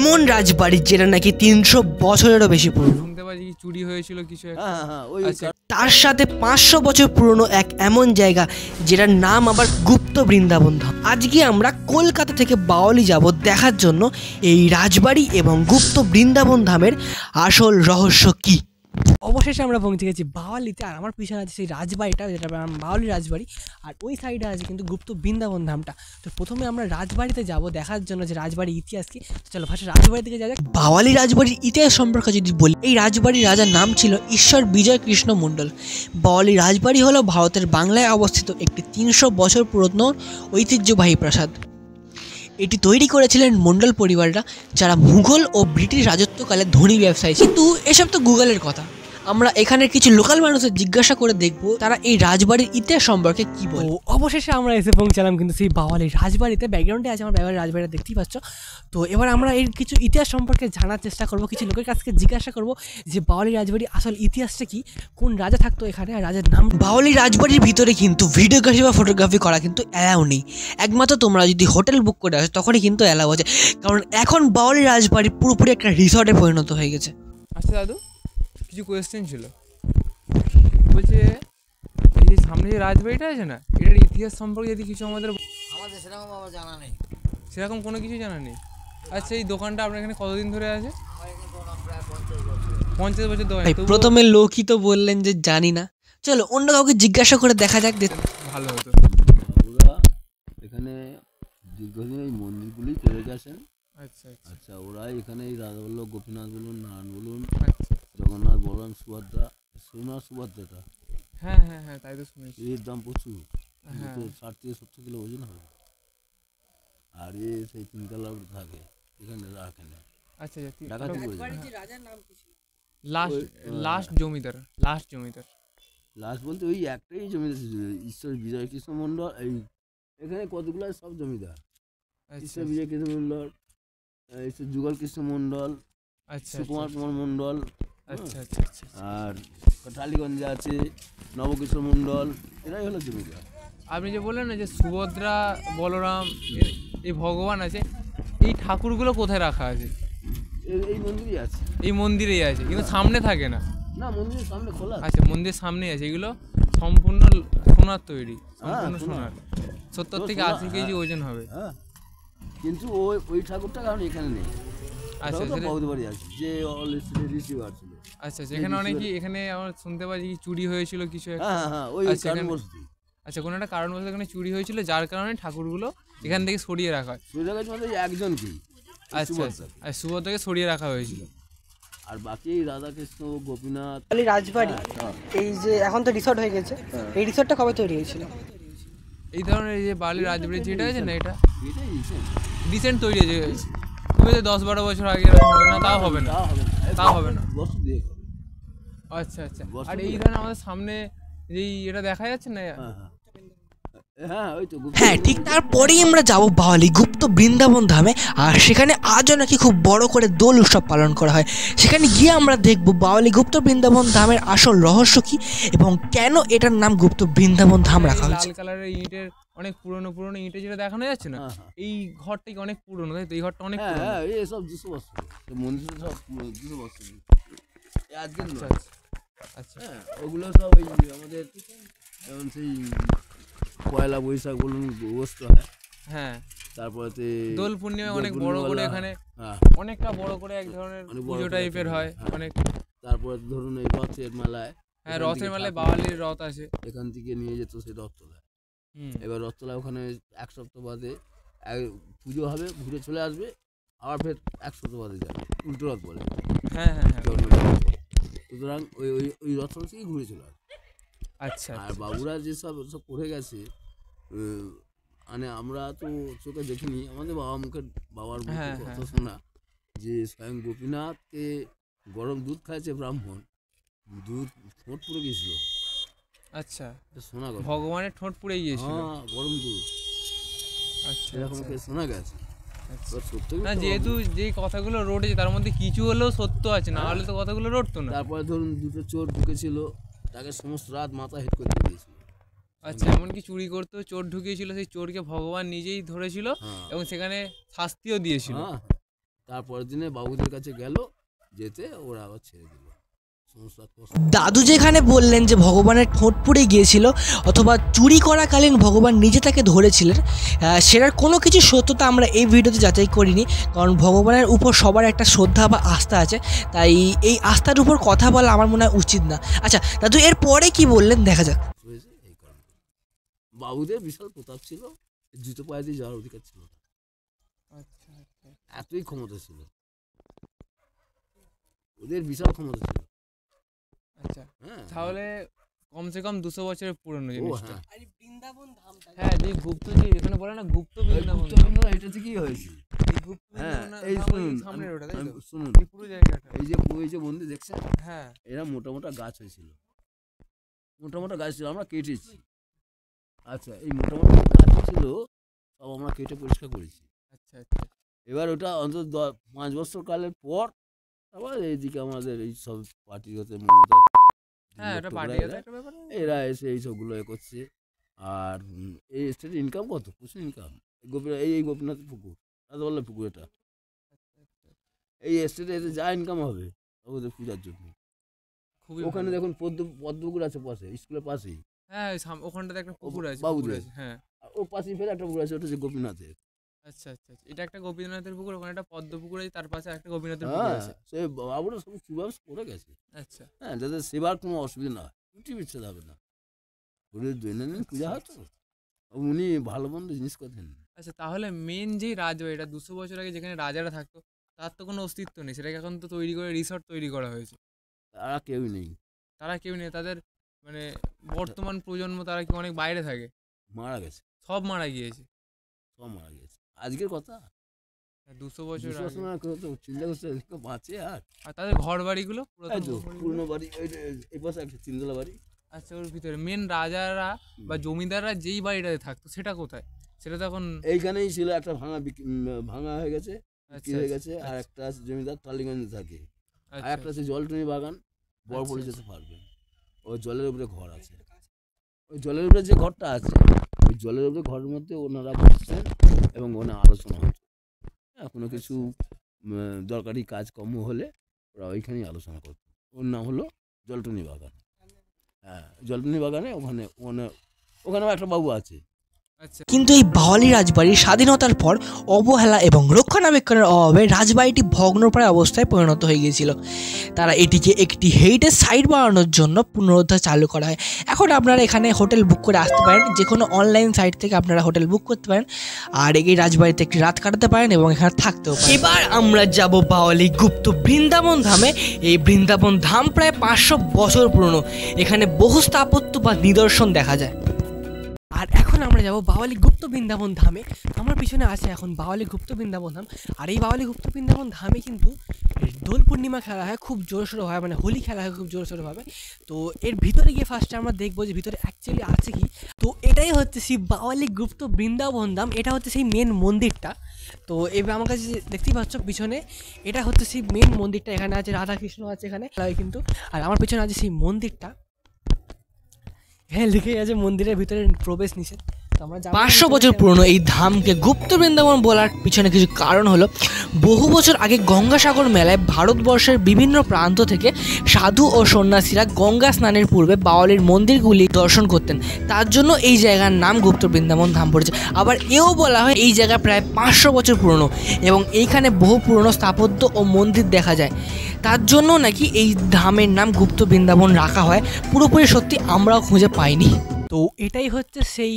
এমন রাজবাড়ি যেটা নাকি 300 বছরেরও বেশি পুরনো। শুনতে পাচ্ছি চুরি হয়েছিল কিছু একটা। আচ্ছা, তার সাথে 500 বছর পুরনো এক এমন জায়গা যেটার নাম আবার গুপ্ত বৃন্দাবন ধাম। আজকে আমরা কলকাতা থেকে বাওয়ালি যাব দেখার জন্য এই রাজবাড়ি এবং গুপ্ত বৃন্দাবন ধামের আসল রহস্য কি। অবশেষে আমরা পৌঁছে গেছি বাওয়ালিতে, আর আমার পিছনে আছে সেই রাজবাড়িটা, যেটা বাওয়ালি রাজবাড়ি, আর ওই সাইডে আছে কিন্তু গুপ্ত বৃন্দাবন ধামটা। তো প্রথমে আমরা রাজবাড়িতে যাব দেখার জন্য যে রাজবাড়ির ইতিহাস কি। চলো ফার্স্টে রাজবাড়ি থেকে যাওয়া যাক। বাওয়ালি রাজবাড়ির ইতিহাস সম্পর্কে যদি বলি, এই রাজবাড়ির রাজার নাম ছিল ঈশ্বর বিজয় কৃষ্ণ মণ্ডল। বাওয়ালি রাজবাড়ি হলো ভারতের বাংলায় অবস্থিত একটি 300 বছর পুরনো ঐতিহ্যবাহী প্রাসাদ। এটি তৈরি করেছিলেন মণ্ডল পরিবাররা, যারা মুঘল ও ব্রিটিশ রাজত্বকালে ধনী ব্যবসায়ী। কিন্তু এসব তো গুগলের কথা, আমরা এখানের কিছু লোকাল মানুষের জিজ্ঞাসা করে দেখব তারা এই রাজবাড়ির ইতিহাস সম্পর্কে কি বলে। অবশেষে আমরা এসে পৌঁছালাম কিন্তু সেই বাওয়ালি রাজবাড়িতে। ব্যাকগ্রাউন্ডে আছে আমার বাওয়ালি রাজবাড়িটা, দেখতেই পাচ্ছ। তো এবার আমরা এর কিছু ইতিহাস সম্পর্কে জানার চেষ্টা করব, কিছু লোকের কাছে জিজ্ঞাসা করব যে বাওয়ালি রাজবাড়ির আসল ইতিহাসটা কি, কোন রাজা থাকতো এখানে, আর রাজার নাম। বাওয়ালি রাজবাড়ির ভিতরে কিন্তু ভিডিওগ্রাফি বা ফটোগ্রাফি করা কিন্তু অ্যালাউ নেই। একমাত্র তোমরা যদি হোটেল বুক করে আসো তখনই কিন্তু অ্যালাউ আছে, কারণ এখন বাওয়ালি রাজবাড়ি পুরোপুরি একটা রিসর্টে পরিণত হয়ে গেছে। আচ্ছা দাদু, কিছু কোয়েশ্চেন ছিল। বলছে এই যে সামনে যে রাজবাড়িটা আছে না, এটার ইতিহাস সম্পর্কে যদি কিছু আমাদের সেরকম আমার জানা নেই, সেরকম কোনো কিছু জানা নেই। আচ্ছা, এই দোকানটা আপনার এখানে কতদিন ধরে আছে? 50 বছর দোকান। প্রথমে লোকই তো বললেন যে জানি না, চলো অন্য কাউকে জিজ্ঞাসা করে দেখা যাক, ভালো হতো। ওরা এখানে দীর্ঘদিন এই মন্দিরগুলি চলে গেছেন। আচ্ছা আচ্ছা আচ্ছা, ওরা এখানে এই রাজা বল্লভ, গোপীনাথ বলুন, নারায়ণ বলুন, আচ্ছা। জগন্নাথ, বলরাম, সুভদ্রা, শ্রীনাথ সুভদ্রাটা, হ্যাঁ হ্যাঁ হ্যাঁ, তাই তো শুনেছি। এর দাম প্রচুর, হ্যাঁ। 60 থেকে 70 কিলো ওজন হবে। আর এ সেই 3 কালার থাকে এখানে রাখেন। আচ্ছা আচ্ছা, ডাকাতি করেছে। লাস্ট জমিদার, লাস্ট জমিদার। লাস্ট বলতে ওই একটাই জমিদার ছিল, ঈশ্বর বিজয় কৃষ্ণ মণ্ডল। এই এখানে কতগুলো সব জমিদার, ঈশ্বর বিজয় কৃষ্ণ মণ্ডল, ঈশ্বর যুগল কৃষ্ণ মণ্ডল, আচ্ছা সুকুমার কুমার মণ্ডল, আচ্ছা আচ্ছা আচ্ছা। আর টালিগঞ্জে আছে নবকিশোর মণ্ডল, এরাই হলো জমিদার। আপনি যে বললেন না যে সুভদ্রা, বলরাম, এই ভগবান আছে, এই ঠাকুরগুলো কোথায় রাখা আছে? এই মন্দিরই আছে, এই মন্দিরেই আছে, কিন্তু সামনে থাকে না। না, মন্দিরের সামনে খোলা। আচ্ছা, মন্দিরের সামনেই আছে। এগুলো সম্পূর্ণ সোনার তৈরি, সম্পূর্ণ সোনার, 70 থেকে 80 কেজি ওজন হবে। হ্যাঁ, কিন্তু ওই ঠাকুরটা কারণ এখানে নেই। আচ্ছা, বৌদ্ধ বাড়ি আছে, যে রিসিভার ছিল। আচ্ছা আচ্ছা, এখানে অনেকই, এখানে আমার শুনতে পাচ্ছি চুরি হয়েছিল কিছু একটা। হ্যাঁ হ্যাঁ, ওই কারণবশত। আচ্ছা, কোনো একটা কারণবশত এখানে চুরি হয়েছিল, যার কারণে ঠাকুরগুলো এখান থেকে সরিয়ে রাখা হয়। সরিয়ে রাখার মধ্যে একজন কি, আচ্ছা আচ্ছা, আর সুভদ্রাকে সরিয়ে রাখা হয়েছিল। আর বাকি রাধাকৃষ্ণ, গোপীনাথ। রাজবাড়ি এই যে এখন তো রিসর্ট হয়ে গেছে, এই রিসর্টটা কবে তৈরি হয়েছিল? এই ধরনের এই যে বালি রাজবাড়ি যেটা আছে না, এটা এটাই রিসেন্ট তৈরি হয়েছে। তুমি 10-12 বছর আগে এরকম হবে না, তাও হবে না, তাও হবে না। আচ্ছা আচ্ছা। আর এই ধরনের আমাদের সামনে যেই এটা দেখা যাচ্ছে না, হ্যাঁ ঠিক তারপরেই আমরা যাব বাওয়ালি গুপ্ত বৃন্দাবন ধামে, আর সেখানে আজও নাকি খুব বড় করে দোল উৎসব পালন করা হয়। সেখানে গিয়ে আমরা দেখব বাওয়ালি গুপ্ত বৃন্দাবন ধামের আসল রহস্য কি এবং কেন এটার নাম গুপ্ত বৃন্দাবন ধাম রাখা হয়েছে। লাল কালারের ইটের, অনেক পুরনো পুরনো ইটে যেটা দেখানো যাচ্ছে না, এই ঘরটা কি অনেক পুরনো, তাই তো? এই ঘরটা অনেক পুরনো। হ্যাঁ, এই সব 200 বছর মন্দির, সব 200 বছর আজকে। আচ্ছা আচ্ছা, হ্যাঁ, ওগুলো সব এই আমাদের যেমন সেই পয়লা বৈশাখ বলুন গোষ্ঠ হয়। হ্যাঁ, তারপরে দোল পূর্ণিমা অনেক বড় করে এখানে, অনেকটা বড় করে এক ধরনের পুজো টাইপের হয় অনেক। তারপরে ধরুন এই রথের মেলায়, হ্যাঁ রথের মেলায় বাওয়ালির রথ আছে, এখান থেকে নিয়ে যেত সেই রথতলায়। এবার রথতলায় ওখানে 1 সপ্তাহ বাদে পুজো হবে, ঘুরে চলে আসবে, আবার ফের 1 সপ্তাহ বাদে যাবে, উল্টো রথ বলে। হ্যাঁ হ্যাঁ হ্যাঁ, সুতরাং ওই রথতলা থেকেই ঘুরে চলে আসবে। আচ্ছা। আর বাবুরা যেসব করে গেছে, মানে আমরা তো চোখে দেখিনি, আমাদের বাবার কথা শোনা যে স্বয়ং গোপীনাথকে গরম দুধ খাইছে ব্রাহ্মণ, দুধ ঠোঁট পুড়ে গেছিল। আচ্ছা, শোনা গেছে ভগবানের ঠোঁট পুড়ে গিয়েছিল। হ্যাঁ, গরম দুধ। আচ্ছা, এরকম শোনা গেছে। না, যেহেতু যে কথাগুলো রটেছে তার মধ্যে কিছু হলেও সত্য আছে, না হলে তো কথাগুলো রটতো না। তারপরে ধরুন 2টো চোর ঢুকেছিল, তাকে সমস্ত রাত মাথা হেড করে দিয়েছিল। আচ্ছা, এমনকি চুরি করতেও চোর ঢুকিয়েছিল, সেই চোরকে ভগবান নিজেই ধরেছিল এবং সেখানে শাস্তিও দিয়েছিল। তারপরের দিনে বাবুদের কাছে গেল, যেতে ওরা আবার ছেড়ে দিল। দাদু যেখানে বললেন যে ভগবানের ঠোঁট পুড়ে গিয়েছিল অথবা চুরি করাকালীন ভগবান নিজে তাকে ধরেছিলেন, সেটার কোনো কিছু সত্যতা আমরা এই ভিডিওতে যাচাই করিনি, কারণ ভগবানের উপর সবার একটা শ্রদ্ধা বা আস্থা আছে, তাই এই আস্থার উপর কথা বলা আমার মনে হয় উচিত না। আচ্ছা দাদু, এর পরে কি বললেন দেখা যাক। এই কারণে বাবুদের বিশাল প্রতাপ ছিল, জুতো পায়ে দিয়ে যাওয়ার অধিকার ছিল, এতই ক্ষমতা ছিল ওদের, বিশাল ক্ষমতা ছিল। আচ্ছা, তাহলে কমসে কম 200 বছরের পুরনো জিনিসটা। বৃন্দাবন ধামটা, হ্যাঁ, যে গুপ্ত, যে এখানে বলে না গুপ্ত বৃন্দাবন, এটা থেকেই হয়েছে। এই শুনুন, সামনে ওটা তাই তো, শুনুন এই পুরো জায়গাটা, এই যে মন্দির দেখছেন, হ্যাঁ, এরা মোটা মোটা গাছ হয়েছিল, মোটা মোটা গাছ ছিল, আমরা কেটেছি। আচ্ছা, এই মোটা মোটা গাছ ছিল সব আমরা কেটে পরিষ্কার করেছি। আচ্ছা আচ্ছা, এবার ওটা অন্তত 5 বছর কালের পর আবার এইদিকে আমাদের এই সব পার্টি হতে মমতা, হ্যাঁ, এটা পার্টি একটা ব্যাপার, এরা এসে এই সবগুলো করছে। আর এই স্টেটের ইনকাম কত, প্রচুর ইনকাম। এই গোপীনাথের পুকুর, রাধাবল্লভ পুকুর, এটা এই স্টেটে এতে যা ইনকাম হবে ওদের পূজার জন্য। ওখানে দেখুন পদ্মপুকুর আছে পাশে, স্কুলের পাশেই। হ্যাঁ, ওখানটাতে একটা পুকুর আছে, বাবুদের, হ্যাঁ, ও পাশেই ফের একটা পুকুর আছে, ওটা হচ্ছে গোপীনাথের। আচ্ছা আচ্ছা, এটা একটা গোপীনাথের পুকুর, ওখানে একটা পদ্ম পুকুর আছে, তার পাশে একটা গোপীনাথের পুকুর আছে। সে বাবুরা সব সুব্যবস্থা করে গেছে। আচ্ছা, হ্যাঁ, যাতে সেবার কোনো অসুবিধা না হয়, রুটি বিচ্ছেদ হবে না, ওদের দৈনন্দিন পূজা হয় তো, উনি ভালো মন্দ জিনিস করতেন। আচ্ছা, তাহলে মেন যে রাজবাড়ি, এটা 200 বছর আগে যেখানে রাজারা থাকতো, তার তো কোনো অস্তিত্ব নেই, সেটাকে এখন তো তৈরি করে রিসর্ট তৈরি করা হয়েছে। তারা কেউই নেই, তাদের মানে বর্তমান প্রজন্ম, তারা কি অনেক বাইরে থাকে, মারা গেছে, সব মারা গিয়েছে, সব মারা গেছে। আজকের কথা 200 বছর আগে। চিন্তা করছে বাঁচে। আর তাদের ঘর বাড়িগুলো পুরনো বাড়ি, এই পাশে একটা তিনতলা বাড়ি। আচ্ছা, ওর ভিতরে মেন রাজারা বা জমিদাররা যেই বাড়িটাতে থাকতো সেটা কোথায়? সেটা তো এখন এইখানেই ছিল, একটা ভাঙা হয়ে গেছে, হয়ে গেছে। আর আচ্ছা। একটা জমিদার টালিগঞ্জে থাকে, আর আচ্ছা, একটা আছে জলটুনি বাগান, বড় পড়ে আচ্ছা। যেতে পারবে। ওই জলের উপরে ঘর আছে, ওই জলের উপরে যে ঘরটা আছে, ওই জলের উপরে ঘরের মধ্যে ওনারা বসছেন এবং ওনার আলোচনা হচ্ছে। কোনো কিছু দরকারি কাজকর্ম হলে ওরা ওইখানেই আলোচনা করতো। ওর নাম হলো জলটুনি বাগান। হ্যাঁ, জলটুনি বাগানে ওখানে একটা বাবু আছে। কিন্তু এই বাওয়ালি রাজবাড়ির স্বাধীনতার পর অবহেলা এবং রক্ষণাবেক্ষণের অভাবে রাজবাড়িটি ভগ্নপ্রায় অবস্থায় পরিণত হয়ে গিয়েছিল। তারা এটিকে একটি হেরিটেজ সাইট বানানোর জন্য পুনরুদ্ধার চালু করা হয়। এখন আপনারা এখানে হোটেল বুক করে আসতে পারেন, যে কোনো অনলাইন সাইট থেকে আপনারা হোটেল বুক করতে পারেন, আর এই রাজবাড়িতে একটি রাত কাটাতে পারেন এবং এখানে থাকতেও পারেন। এবার আমরা যাব বাওয়ালি গুপ্ত বৃন্দাবন ধামে। এই বৃন্দাবন ধাম প্রায় 500 বছর পুরনো, এখানে বহু স্থাপত্য বা নিদর্শন দেখা যায়। আর এখন আমরা যাব বাওয়ালি গুপ্ত বৃন্দাবন ধামে। আমার পিছনে আছে এখন বাওয়ালি গুপ্ত বৃন্দাবন ধাম। আর এই বাওয়ালি গুপ্ত বৃন্দাবন ধামে কিন্তু দোল পূর্ণিমা খেলা হয়, খুব জোরসোর হয়, মানে হোলি খেলা হয় খুব জোরসোরভাবে। তো এর ভিতরে গিয়ে ফার্স্টে আমরা দেখবো যে ভিতরে অ্যাকচুয়ালি আছে কি। তো এটাই হচ্ছে সেই বাওয়ালি গুপ্ত বৃন্দাবন ধাম, এটা হচ্ছে সেই মেন মন্দিরটা। তো এবার আমার কাছে দেখতেই পাচ্ছ পিছনে, এটা হচ্ছে সেই মেন মন্দিরটা। এখানে আছে রাধাকৃষ্ণ আছে এখানে কিন্তু, আর আমার পিছনে আছে সেই মন্দিরটা। হ্যাঁ, লিখে আছে মন্দিরের ভিতরে প্রবেশ নিষেধ। 500 বছর পুরনো এই ধামকে গুপ্ত বৃন্দাবন বলার পিছনে কিছু কারণ হলো, বহু বছর আগে গঙ্গাসাগর মেলায় ভারতবর্ষের বিভিন্ন প্রান্ত থেকে সাধু ও সন্ন্যাসীরা গঙ্গা স্নানের পূর্বে বাওয়ালির মন্দিরগুলি দর্শন করতেন। তার জন্য এই জায়গার নাম গুপ্ত বৃন্দাবন ধাম পড়েছে। আবার এও বলা হয় এই জায়গা প্রায় 500 বছর পুরনো এবং এইখানে বহু পুরনো স্থাপত্য ও মন্দির দেখা যায়। তার জন্য নাকি এই ধামের নাম গুপ্ত বৃন্দাবন রাখা হয়। পুরোপুরি সত্যি আমরাও খুঁজে পাইনি। তো এটাই হচ্ছে সেই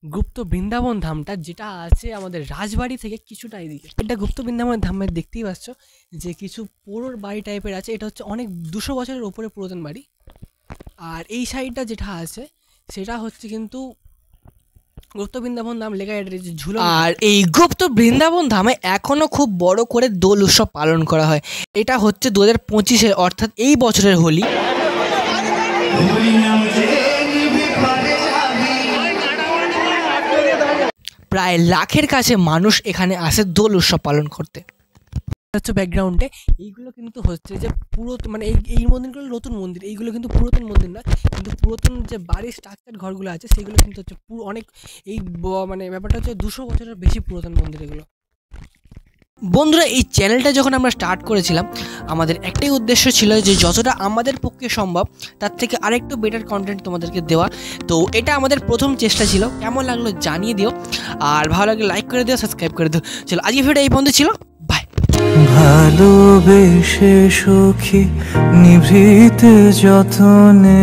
গুপ্ত বৃন্দাবন ধামটা, যেটা আছে আমাদের রাজবাড়ি থেকে কিছুটা এদিকে। এটা গুপ্ত বৃন্দাবন ধামের দেখতেই পাচ্ছ যে কিছু পোড়োর বাড়ি টাইপের আছে। এটা হচ্ছে অনেক 200 বছরের ওপরে পুরাতন বাড়ি। আর এই সাইডটা যেটা আছে সেটা হচ্ছে কিন্তু গুপ্ত বৃন্দাবন ধাম লেখা, এটা ঝুলন। আর এই গুপ্ত বৃন্দাবন ধামে এখনো খুব বড় করে দোল উৎসব পালন করা হয়। এটা হচ্ছে 2025-এর, অর্থাৎ এই বছরের হোলি। প্রায় লাখের কাছে মানুষ এখানে আসে দোল উৎসব পালন করতে। হচ্ছে ব্যাকগ্রাউন্ডে এইগুলো কিন্তু হচ্ছে যে মানে এই মন্দিরগুলো নতুন মন্দির, এইগুলো কিন্তু পুরাতন মন্দির না, কিন্তু পুরাতন যে বাড়ির স্ট্রাকচার ঘরগুলো আছে সেগুলো কিন্তু হচ্ছে পুরো অনেক, এই মানে ব্যাপারটা হচ্ছে 200 বছরের বেশি পুরাতন মন্দির এগুলো। বন্ধুরা, এই চ্যানেলটা যখন আমরা স্টার্ট করেছিলাম আমাদের একটাই উদ্দেশ্য ছিল যে যতটা আমাদের পক্ষে সম্ভব তার থেকে আরেকটু বেটার কন্টেন্ট তোমাদেরকে দেওয়া। তো এটা আমাদের প্রথম চেষ্টা ছিল। কেমন লাগলো জানিয়ে দিও, আর ভালো লাগলে লাইক করে দিও, সাবস্ক্রাইব করে দিও। চলো আজকে ভিডিও এই পর্যন্ত ছিল, বাই। ভালোবেসে সখী নিভৃতে যতনে